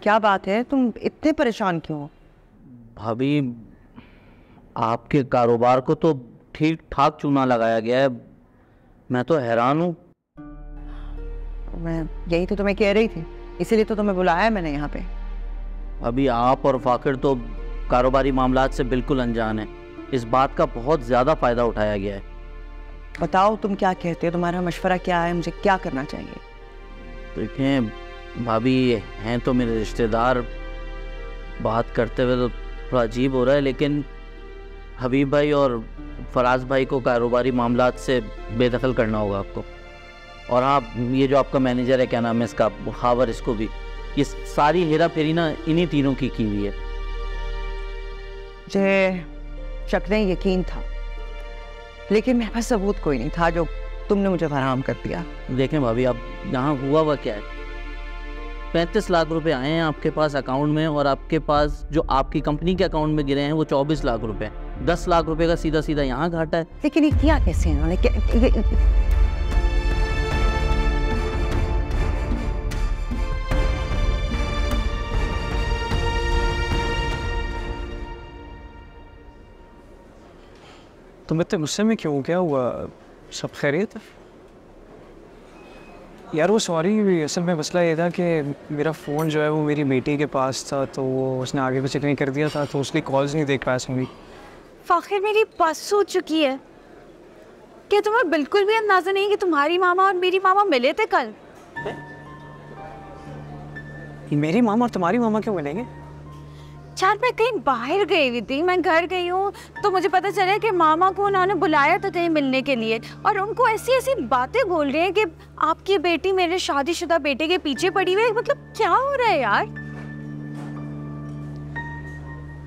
क्या बात है, तुम इतने परेशान क्यों हो? भाभी, आपके कारोबार को तो ठीक ठाक चूना लगाया गया है, मैं तो हैरान हूँ। मैं यही तो तुम्हें कह रही थी, इसीलिए तो तुम्हें बुलाया है मैंने यहाँ पे। अभी आप और फाकिर तो कारोबारी मामलात से बिल्कुल अनजान हैं। इस बात का बहुत ज़्यादा फ़ायदा उठाया गया है। बताओ तुम क्या कहते हो, तुम्हारा मशवरा क्या है, मुझे क्या करना चाहिए? देखें भाभी, हैं तो मेरे रिश्तेदार, बात करते हुए तो थोड़ा अजीब हो रहा है, लेकिन हबीब भाई और फराज भाई को कारोबारी मामलात से बेदखल करना होगा आपको। और हाँ, ये जो आपका मैनेजर है, क्या नाम है इसका, हावर, इसको भी। ये सारी हेरा फेरी ना इन्हीं तीनों की हुई है। मुझे शक नहीं, यकीन था, लेकिन मेरे पास सबूत कोई नहीं था जो तुमने मुझे फराहम कर दिया। देखें भाभी, अब यहाँ हुआ क्या है, 35 लाख रुपए आए हैं आपके पास अकाउंट में, और आपके पास जो आपकी कंपनी के अकाउंट में गिरे हैं वो 24 लाख रुपए। 10 लाख रुपए का सीधा सीधा यहाँ घाटा है। लेकिन ये किया कैसे इन्होंने? तुम इतने गुस्से में क्यों, क्या हुआ? सब खैरियत है? यार वो सॉरी, असल में मसला ये था कि मेरा फ़ोन जो है वो मेरी बेटी के पास था, तो वो उसने आगे पीछे नहीं कर दिया था, तो उसकी कॉल्स नहीं देख पाया सुनी। फाखिर, मेरी बस हो चुकी है। क्या तुम्हें बिल्कुल भी अंदाजा नहीं कि तुम्हारी मामा और मेरी मामा मिले थे कल? मेरी मामा और तुम्हारी मामा क्यों मिलेंगे? चार, मैं कहीं बाहर गई हुई थी, मैं घर गई हूँ तो मुझे पता चला कि मामा को उन्होंने बुलाया था कहीं मिलने के लिए, और उनको ऐसी ऐसी बातें बोल रहे हैं कि आपकी बेटी मेरे शादीशुदा बेटे के पीछे पड़ी हुई है। मतलब क्या हो रहा है यार?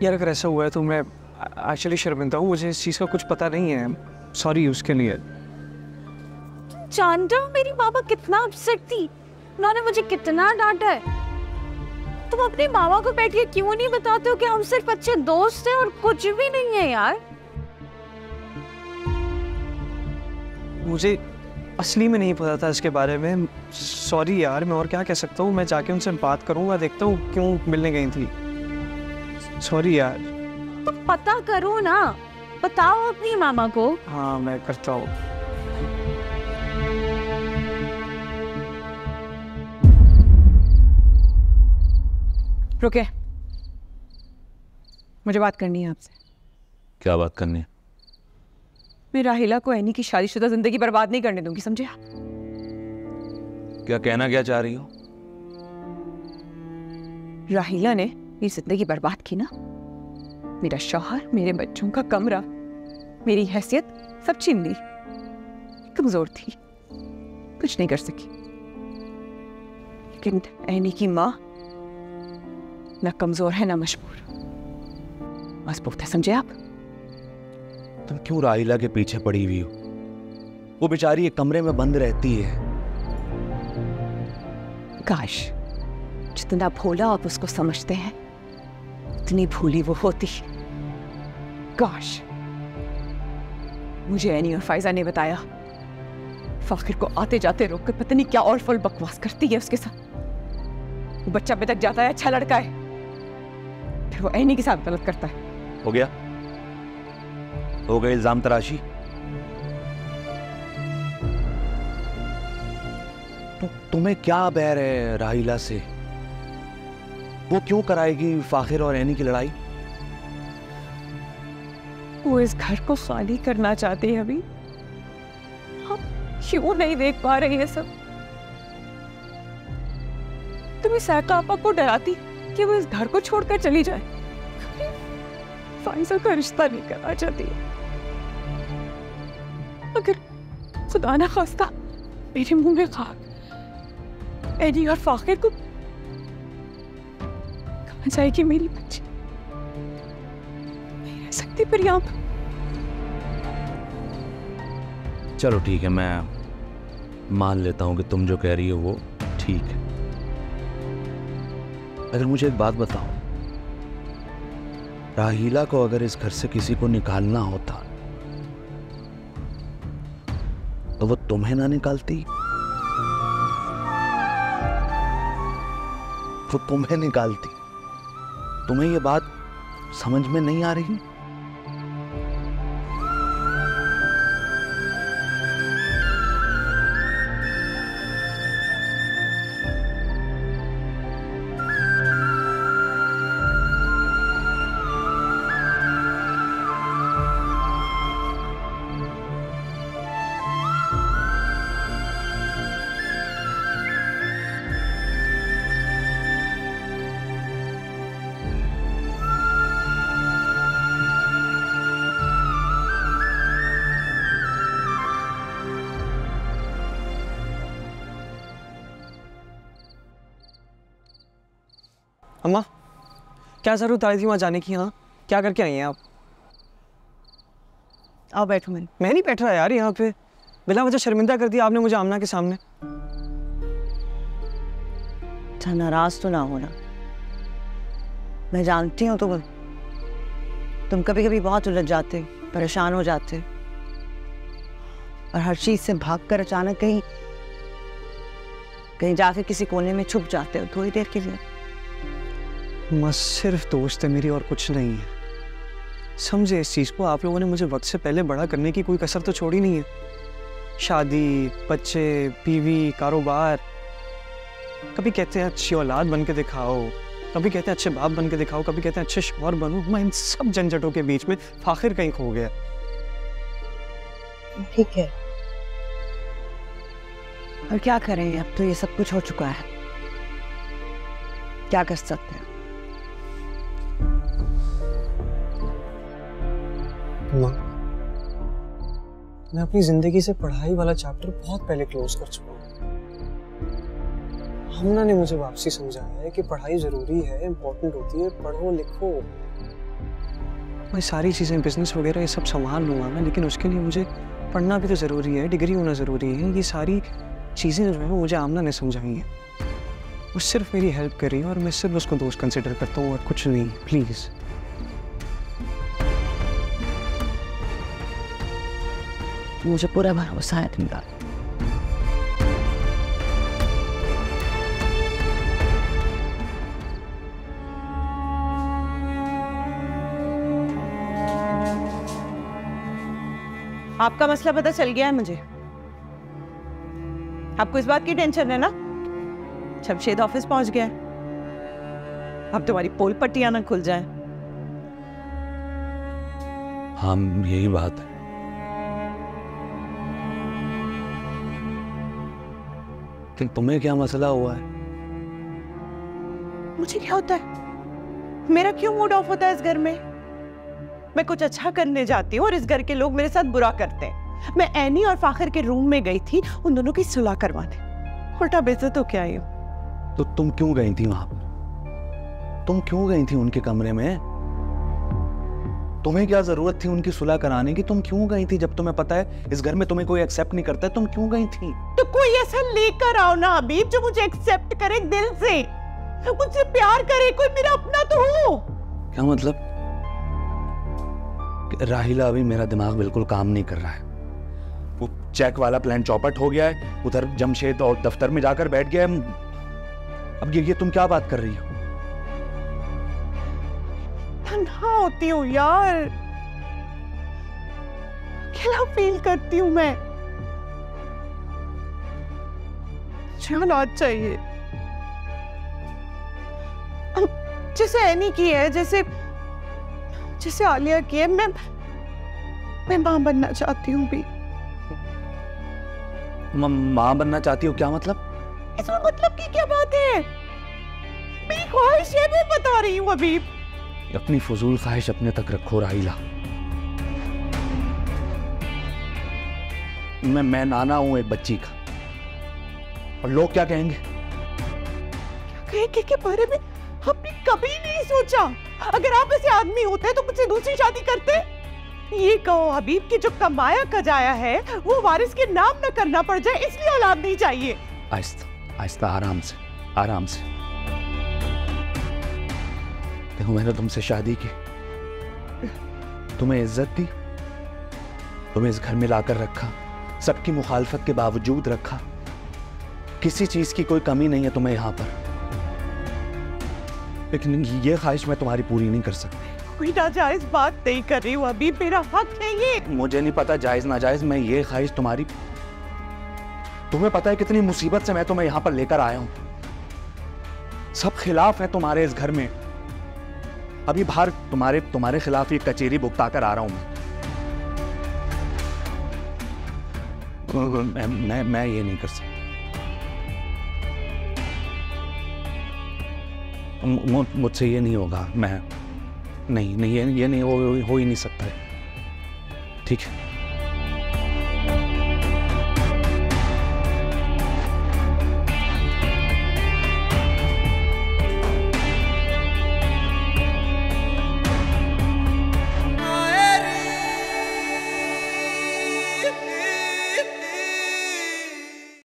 यार अगर ऐसा हुआ है तो मैं एक्चुअली शर्मिंदा हूँ, मुझे इस चीज़ का कुछ पता नहीं है, सॉरी उसके लिए। जानते हो मेरी मामा कितना अपसेट थी, उन्होंने मुझे कितना डांटा है। तुम अपनी मामा को बैठ के क्यों नहीं बताते हो कि हम सिर्फ अच्छे दोस्त हैं और कुछ भी नहीं है यार? मुझे असली में नहीं पता था इसके बारे में, सॉरी यार, मैं और क्या कह सकता हूँ। मैं जाके उनसे बात करूँगा, देखता हूँ क्यों मिलने गई थी। सॉरी यार। तो पता करो ना, बताओ अपनी मामा को। हाँ मैं करता हूँ। रुके, मुझे बात करनी है आपसे। क्या बात करनी है? मैं राहिला को एनी की शादीशुदा जिंदगी बर्बाद नहीं करने दूंगी, समझे आप? क्या कहना क्या चाह रही हो? राहिला ने मेरी जिंदगी बर्बाद की ना, मेरा शौहर, मेरे बच्चों का कमरा, मेरी हैसियत सब छीन ली। कमजोर थी, कुछ नहीं कर सकी, लेकिन एनी की माँ ना कमजोर है ना मजबूर, मजबूत है, समझे आप? तुम क्यों राहिला के पीछे पड़ी हुई हो? वो बेचारी एक कमरे में बंद रहती है। काश जितना भोला आप उसको समझते हैं उतनी भूली वो होती। काश मुझे एनी और फायजा ने बताया, फाखिर को आते जाते रोक कर पता नहीं क्या और फुल बकवास करती है उसके साथ। वो बच्चा बेतक जाता है, अच्छा लड़का है, फिर वो एनी के साथ गलत करता है। हो गया, हो गई इल्जाम तराशी। तो तुम्हें क्या बैर है राहिला से? वो क्यों कराएगी फाखिर और एनी की लड़ाई? वो इस घर को खाली करना चाहती है अभी। हम क्यों नहीं देख पा रहे ये सब? तुम्हें सैका आपा को डराती कि वो इस घर को छोड़कर चली जाए, फाइजा का रिश्ता नहीं करना चाहती। अगर खुदा ना खास्ता मेरे मुंह में खाक एनी और फाखिर को, कहाँ जाएगी मेरी बच्ची? नहीं रह सकती पर यहाँ पर। चलो ठीक है, मैं मान लेता हूं कि तुम जो कह रही हो वो ठीक है। अगर मुझे एक बात बताओ, राहिला को अगर इस घर से किसी को निकालना होता तो वो तुम्हें ना निकालती? वो तुम्हें निकालती। तुम्हें ये बात समझ में नहीं आ रही? अम्मा, क्या ज़रूरत आई थी वहाँ जाने की? हाँ, क्या करके आई हैं आप? आओ बैठो। मैं नहीं बैठ रहा यार यहाँ पे। बिना वजह शर्मिंदा कर दिया आपने मुझे आमना के सामने। अच्छा, नाराज तो ना होना। मैं जानती हूँ तुम कभी कभी बहुत उलझ जाते, परेशान हो जाते और हर चीज से भागकर अचानक कहीं जाके किसी कोने में छुप जाते हो थोड़ी देर के लिए। मैं सिर्फ दोस्त है मेरी और कुछ नहीं है। समझे इस चीज़ को। आप लोगों ने मुझे वक्त से पहले बड़ा करने की कोई कसर तो छोड़ी नहीं है। शादी, बच्चे, बीवी, कारोबार। कभी कहते हैं अच्छी औलाद बन के दिखाओ, कभी कहते हैं अच्छे बाप बन के दिखाओ, कभी कहते हैं अच्छे शौहर बनो। मैं इन सब झंझटों के बीच में फाखिर कहीं खो गया। ठीक है, और क्या करें, अब तो ये सब कुछ हो चुका है, क्या कर सकते हैं। माँ, मैं अपनी जिंदगी से पढ़ाई वाला चैप्टर बहुत पहले क्लोज कर चुका हूँ। हमना ने मुझे वापसी समझाया है कि पढ़ाई जरूरी है, इम्पोर्टेंट होती है, पढ़ो लिखो। मैं सारी चीजें, बिजनेस वगैरह ये सब संभाल लूंगा मैं, लेकिन उसके लिए मुझे पढ़ना भी तो जरूरी है, डिग्री होना जरूरी है। ये सारी चीजें जो है मुझे आमना ने समझाई हैं। वो सिर्फ मेरी हेल्प कर रही है और मैं सिर्फ उसको दोस्त कंसिडर करता हूँ और कुछ नहीं। प्लीज मुझे पूरा भरोसा है तुम पर। आपका मसला पता चल गया है मुझे। आपको इस बात की टेंशन है ना? शमशेद ऑफिस पहुंच गया है, अब तुम्हारी पोल पट्टियां ना खुल जाए। हाँ, यही बात है। लेकिन तुम्हें क्या मसला हुआ है? मुझे क्या होता है? मेरा क्यों मूड ऑफ होता है इस घर में? मैं कुछ अच्छा करने जाती हूँ और इस घर के लोग मेरे साथ बुरा करते हैं। मैं एनी और फाखिर के रूम में गई थी उन दोनों की सुलह करवाने, उल्टा बेइज्जत हो क्या आई हूँ। तो तुम क्यों गई थी वहां पर? तुम क्यों गई थी उनके कमरे में? तुम्हें क्या जरूरत थी उनकी सुलह कराने की? तुम क्यों गई थी जब तुम्हें पता है इस घर में तुम्हें कोई एक्सेप्ट नहीं करता है? तुम क्यों गई थी? तो कोई ऐसा लेकर आओ ना हबीब जो मुझे एक्सेप्ट करे दिल से, मुझसे प्यार करे, कोई मेरा अपना तो हो। क्या मतलब? राहिला, अभी मेरा दिमाग बिल्कुल काम नहीं कर रहा है। वो चेक वाला प्लान चौपट हो गया है, उधर जमशेद और दफ्तर में जाकर बैठ गया है। अब ये तुम क्या बात कर रही हो? तन्हा होती हूँ यार, अकेला फील करती हूँ मैं। औलाद चाहिए जैसे एनी की है, जैसे आलिया की है। मैं मां बनना चाहती हूँ भी। मां बनना चाहती हो? क्या मतलब? इसमें मतलब की क्या बात है? मेरी ख्वाहिश है, मैं बता रही हूँ अभी। अपनी फजूल ख्वाहिश अपने तक रखो राहिला। मैं नाना हूं एक बच्ची का, और लोग क्या कहेंगे? क्या कहेंगे के बारे में हमने कभी नहीं सोचा। अगर आप ऐसे आदमी होते तो मुझसे दूसरी शादी करते। ये कहो हबीब कि जो कमाया कजाया है वो वारिस के नाम न करना पड़ जाए, इसलिए औलाद नहीं चाहिए। आहिस्ता आहिस्ता, आराम से आराम से। देखो, मैंने तुमसे शादी की, तुम्हें इज्जत दी, तुम्हें इस घर में लाकर रखा, सबकी मुखालफत के बावजूद रखा। किसी चीज की कोई कमी नहीं है तुम्हें यहाँ पर। लेकिन ये ख्वाहिश मैं तुम्हारी पूरी नहीं कर सकती। कोई नाजायज बात नहीं कर रही हूँ, अभी मेरा हक है ये। मुझे नहीं पता जायज नाजायज, मैं ये ख्वाहिश तुम्हारी, तुम्हें पता है कितनी मुसीबत से मैं तुम्हें यहां पर लेकर आया हूं। सब खिलाफ है तुम्हारे इस घर में। अभी बाहर तुम्हारे खिलाफ ये कचेरी भुगता कर आ रहा हूं मैं ये नहीं कर सकता। मुझसे ये नहीं होगा। मैं नहीं ये नहीं हो ही नहीं सकता है। ठीक है।